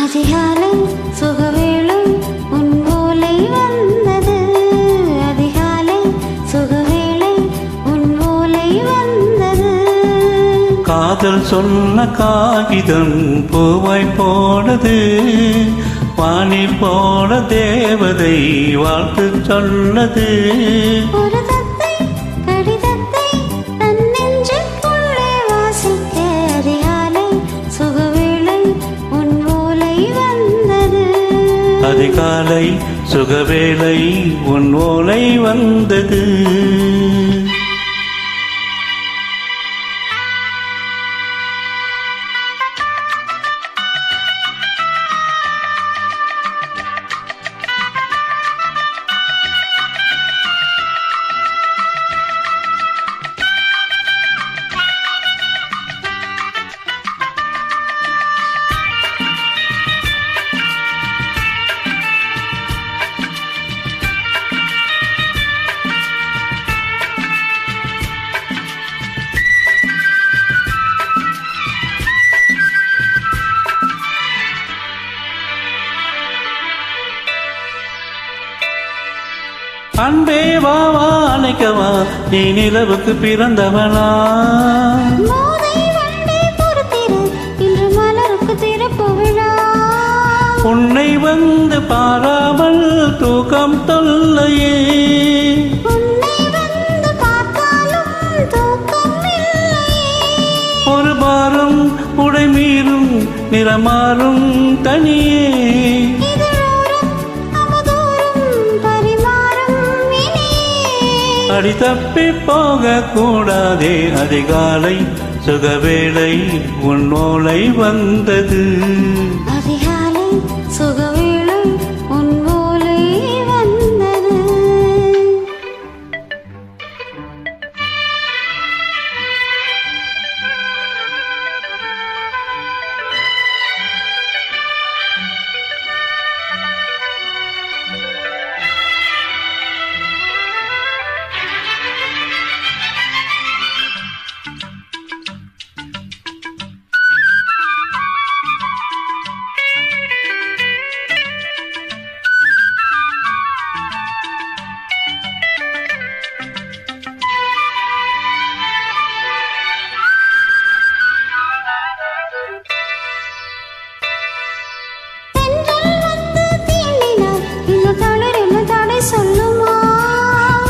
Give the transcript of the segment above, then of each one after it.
அதிகாலை சுகவேளை உன் ஓலை வந்தது. அதிகாலை சுகவேளை உன் ஓலை வந்தது. காதல் சொன்ன காகிதம் பூவாய் போனது. வானில் போன தேவதை வாழ்த்து சொன்னது. ஒரு தத்தை கடிதத்தை தன் நெஞ்சுக்குள்ளே வாசிக்க அதிகாலை சுகவேளை உன் ஓலை வந்தது. அதிகாலை சுகவேளை உன் ஓலை வந்தது. அன்பே வா வா அணைக்கவா, நீ நிலவுக்கு பிறந்தவனா? இன்று மலருக்கு திறப்பு விழா. உன்னை வந்து பாராமல் தூக்கம் தொல்லையே. உன்னை வந்து பார்த்தாலும் தூக்கம் இல்லையே. ஒரு பாரம் உடை மீறும் நிறமாறும் தனியே. அடி தப்பி போக கூடாதே. அதிகாலை சுகவேளை உன் ஓலை வந்தது. அதிகாலை சுகவேளை உன் ஓலை வந்தது.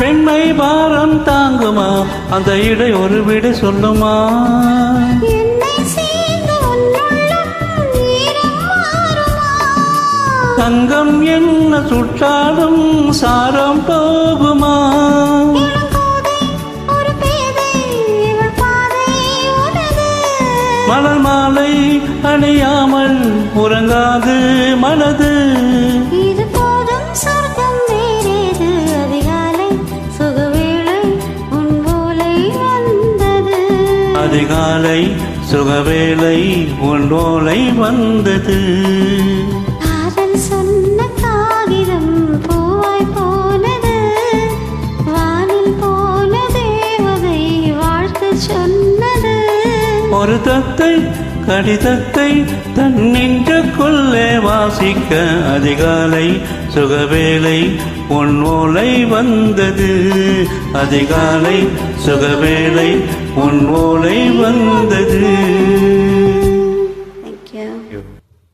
பெண்மை பாரம் தாங்குமா? அந்த இடை ஒரு விடை சொல்லுமா? தங்கம் என்ன சுற்றாலும் சாரம் போகுமா? மலர் மாலை அணியாமல் உறங்காது மனது. அதிகாலை சுகவேளை உன் ஓலை வந்தது. காதல் சொன்ன காகிதம் பூவாய் போனது. வானில் போன தேவதை வாழ்த்து சொன்னது. ஒரு தத்தை கடிதத்தை தன் நெஞ்சுக்குள்ளே வாசிக்க அதிகாலை சுகவேளை உன் ஓலை வந்தது. அதிகாலை சுகவேளை உன் ஓலை வந்தது.